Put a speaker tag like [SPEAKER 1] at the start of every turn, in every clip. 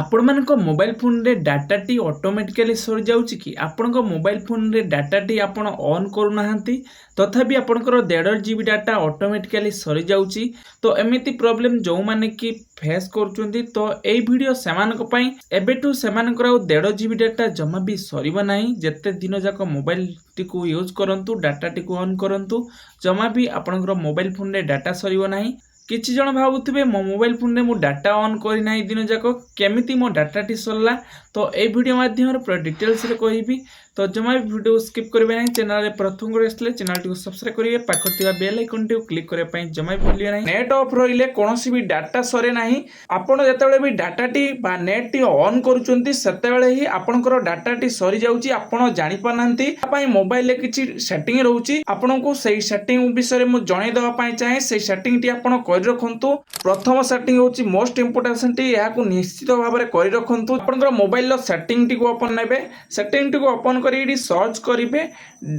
[SPEAKER 1] ଆପଣମାନଙ୍କ ମୋବାଇଲ ଫୋନରେ ଡାଟାଟି ଅଟୋମେଟିକାଲି ସରିଯାଉଛି କି? ଆପଣଙ୍କ ମୋବାଇଲ ଫୋନରେ ଡାଟାଟି ଆପଣ ଅନ୍ କରୁନାହାନ୍ତି, ତଥାପି ଆପଣଙ୍କର 1.5 GB ଡାଟା ଅଟୋମେଟିକାଲି ସରିଯାଉଛି। ତ ଏମିତି ପ୍ରୋବ୍ଲେମ୍ ଯେଉଁମାନେ କି ଫେସ୍ କରୁଛନ୍ତି, ତ ଏଇ ଭିଡ଼ିଓ ସେମାନଙ୍କ ପାଇଁ। ଏବେଠୁ ସେମାନଙ୍କର ଆଉ 1.5 GB ଡାଟା ଜମା ବି ସରିବ ନାହିଁ। ଯେତେ ଦିନ ଯାକ ମୋବାଇଲଟିକୁ ୟୁଜ୍ କରନ୍ତୁ, ଡାଟାଟିକୁ ଅନ୍ କରନ୍ତୁ, ଜମା ବି ଆପଣଙ୍କର ମୋବାଇଲ ଫୋନରେ ଡାଟା ସରିବ ନାହିଁ। କିଛି ଜଣ ଭାବୁଥିବେ ମୋ ମୋବାଇଲ ଫୋନରେ ମୁଁ ଡାଟା ଅନ୍ କରିନାହିଁ ଦିନ ଯାକ, କେମିତି ମୋ ଡାଟାଟି ସରିଲା? ତ এই ভিডিও মাধ্যমে পুরো ডিটেলসরে কহিবি। তো জমা भी ভিডিও স্কিপ করবে না। চ্যানেলে প্রথম করে আসলে চ্যানেলটিকে সাবস্ক্রাইব করিবে, পাখে থাকা বেল আইকনটি ক্লিক করা পাই জমা भी ভুলিবে না। নেট অফ রইলে কোনসি भी ডাটা সরে ନାହିଁ। ଆପଣ ଯେତେବେଳେ ବି ଡାଟାଟି ବା ନେଟ୍ଟି ଅନ୍ କରୁଛନ୍ତି ସେତେବେଳେ ହିଁ ଆପଣଙ୍କର ଡାଟାଟି ସରିଯାଉଛି, ଆପଣ ଜାଣିପାରୁନାହାନ୍ତି। ତା ପାଇଁ ମୋବାଇଲରେ କିଛି ସେଟିଂ ରହୁଛି, ଆପଣଙ୍କୁ ସେଇ ସେଟିଂ ବିଷୟରେ ମୁଁ ଜଣାଇ ଦେବା ପାଇଁ ଚାହେଁ। ସେଇ ସେଟିଂଟି ଆପଣ କରି ରଖନ୍ତୁ। ପ୍ରଥମ ସେଟିଂ ହେଉଛି ମୋଷ୍ଟ ଇମ୍ପୋର୍ଟାଣ୍ଟ ସେଟିଂ, ଏହାକୁ ନିଶ୍ଚିତ ଭାବରେ କରି ରଖନ୍ତୁ। ଆପଣଙ୍କର ମୋବାଇଲର ସେଟିଂଟିକୁ ଓପନ୍ ନେବେ, ସେଟିଂଟିକୁ ଓପନ୍ କରି ଏଠି ସର୍ଚ୍ଚ କରିବେ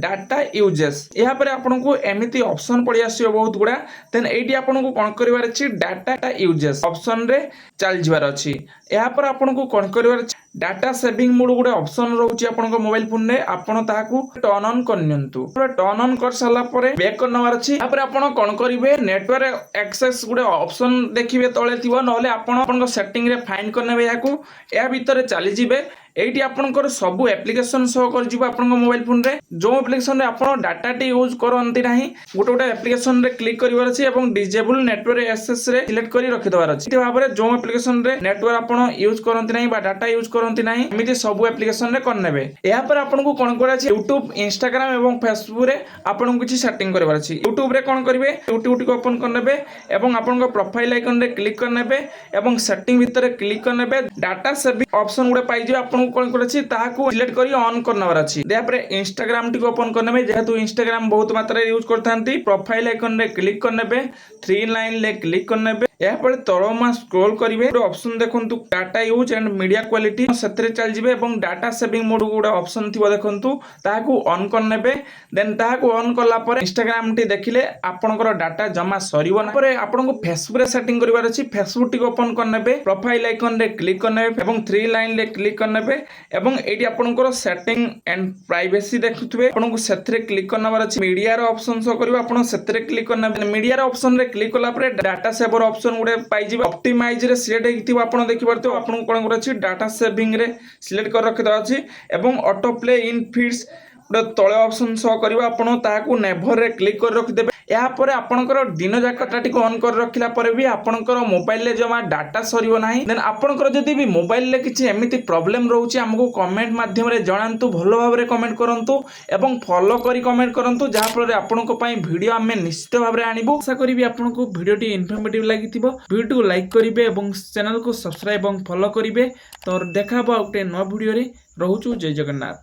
[SPEAKER 1] ଡାଟା ୟୁଜେସ୍। ଏହାପରେ ଆପଣଙ୍କୁ ଏମିତି ଅପସନ୍ ପଡ଼ି ଆସିବ ବହୁତ ଗୁଡ଼ା। ଦେନ୍ ଏଇଠି ଆପଣଙ୍କୁ କ'ଣ କରିବାର ଅଛି, ଡାଟା ୟୁଜେସ୍ ଅପସନ୍ରେ ଚାଲିଯିବାର ଅଛି। ଏହାପରେ ଆପଣଙ୍କୁ କ'ଣ କରିବାର ଅଛି, ଡାଟା ସେଭିଂ ମୋଡ୍ ଗୋଟେ ଅପସନ୍ ରହୁଛି ଆପଣଙ୍କ ମୋବାଇଲ ଫୋନରେ, ଆପଣ ତାହାକୁ ଟର୍ନ ଅନ୍ କରିନିଅନ୍ତୁ। ଟର୍ନ ଅନ୍ କରିସାରିଲା ପରେ ବ୍ୟାକ୍ କରିନେବାର ଅଛି। ତାପରେ ଆପଣ କ'ଣ କରିବେ, ନେଟୱାର୍କ ଆକ୍ସେସ୍ ଗୋଟେ ଅପସନ୍ ଦେଖିବେ ତଳେ ଥିବ, ନହେଲେ ଆପଣ ଆପଣଙ୍କ ସେଟିଂରେ ଫାଇଣ୍ଡ କରିନେବେ ଏହାକୁ। ଏହା ଭିତରେ ଚାଲିଯିବେ। এইটি আপনার সবু আপ্লিকেসন শো করব আপনার মোবাইল ফোনে। যে আপ্লিকেসন আপনার ডাটাটি ইউজ করতে না, গোটে গোটে আপ্লিকেসন ক্লিক করবার আছে এবং ডিজেবল নেটওয়ার্ক অ্যাক্সেস সিলেক্ট করে রখিদেবার আছে। এই ভাবে যে আপ্লিকেসন নেটওয়ার্ক আপনার ইউজ করতে না বা ডাটা ইউজ করতে না, এমনি সবু আপ্লিকেসন করনেবে। এরপরে আপনার কোণ করা আছে, ইউট্যুব, ইনস্টাগ্রাম এবং ফেসবুক আপনার কিছু সেটিং করবার আছে। ইউট্যুবে কোণ করবে, ইউট্যুবটি ওপন করনেবে এবং আপনার প্রোফাইল আইকনে ক্লিক করনেবে এবং সেটিং ভিতরে ক্লিক করনেবে। ডাটা সেভিং অপসন গুলো পাইଯିବେ। আপনার কোণ করেছি তাহাকু সিলেক্ট করি অন করনেবার আছে। তারপরে ইনস্টাগ্রাম টি ওপন করনেবে, যেহেতু ইনস্টাগ্রাম বহুত মাত্রায় ইউজ করতে, প্রোফাইল আইকনে ক্লিক করনেবে, 3 লাইনে ক্লিক করনেবে। এরপরে তলমা স্ক্রোল করিবে, অপশন দেখন্তু data use and media quality, সেতরে চল যাবে এবং ডাটা সেভিং মোড গুড়া অপশন থিব দেখন্তু, তাহাকু অন করনেবে। দেন তাহাকু অন কলা পরে ইনস্টাগ্রাম টি দেখিলে আপনার ডাটা জমা সরিব না। পরে আপনার ফেসবুক রে সেটিং করিবার আছে, ফেসবুক টি ওপন করনেবে, প্রোফাইল আইকনে ক্লিক করনেবে এবং 3 লাইনে ক্লিক করনেবে এবং এইটি আপনার সেটিং এন্ড প্রাইভেসি দেখুথিবে, আপনার সেতরে ক্লিক করনেবার আছে। মিডিয়ার অপশন শো করিব, আপনার সেতরে ক্লিক করনেবে। মিডিয়ার অপশন রে ক্লিক কলা পরে ডাটা সেভর অপশন গুড়ে পাইଯିବେ। অপটিমাইজ রে সিলেক্ট ହେଇଥିବ, ଆପଣ ଦେଖିପାରୁଥିବେ। ଆପଣଙ୍କୁ କ'ଣ କରିବାର ଅଛି, ডাটা সেভিং রে সিলেক্ট କରି ରଖିଦେବାର ଅଛି ଏବଂ ଅଟୋ ପ୍ଲେ ଇନ୍ ଫିଡ୍ସ ଗୋଟେ ତଳେ ଅପସନ୍ ଶୋ କରିବ, ଆପଣ ତାହାକୁ ନେଭରରେ କ୍ଲିକ୍ କରି ରଖିଦେବେ। ଏହାପରେ ଆପଣଙ୍କର ଦିନ ଯାକ ଡାଟାଟିକୁ ଅନ୍ କରି ରଖିଲା ପରେ ବି ଆପଣଙ୍କର ମୋବାଇଲରେ ଜମା ଡାଟା ସରିବ ନାହିଁ। ଦେନ୍ ଆପଣଙ୍କର ଯଦି ବି ମୋବାଇଲରେ କିଛି ଏମିତି ପ୍ରୋବ୍ଲେମ୍ ରହୁଛି, ଆମକୁ କମେଣ୍ଟ ମାଧ୍ୟମରେ ଜଣାନ୍ତୁ, ଭଲ ଭାବରେ କମେଣ୍ଟ କରନ୍ତୁ ଏବଂ ଫଲୋ କରି କମେଣ୍ଟ କରନ୍ତୁ, ଯାହାଫଳରେ ଆପଣଙ୍କ ପାଇଁ ଭିଡ଼ିଓ ଆମେ ନିଶ୍ଚିତ ଭାବରେ ଆଣିବୁ। ଆଶା କରିବି ଆପଣଙ୍କୁ ଭିଡ଼ିଓଟି ଇନଫର୍ମେଟିଭ ଲାଗିଥିବ। ଭିଡ଼ିଓଟିକୁ ଲାଇକ୍ କରିବେ ଏବଂ ଚ୍ୟାନେଲକୁ ସବସ୍କ୍ରାଇବ୍ ଏବଂ ଫଲୋ କରିବେ। ତ ଦେଖା ହେବ ଆଉ ଗୋଟେ ନୂଆ ଭିଡ଼ିଓରେ। ରହୁଛୁ, ଜୟ ଜଗନ୍ନାଥ।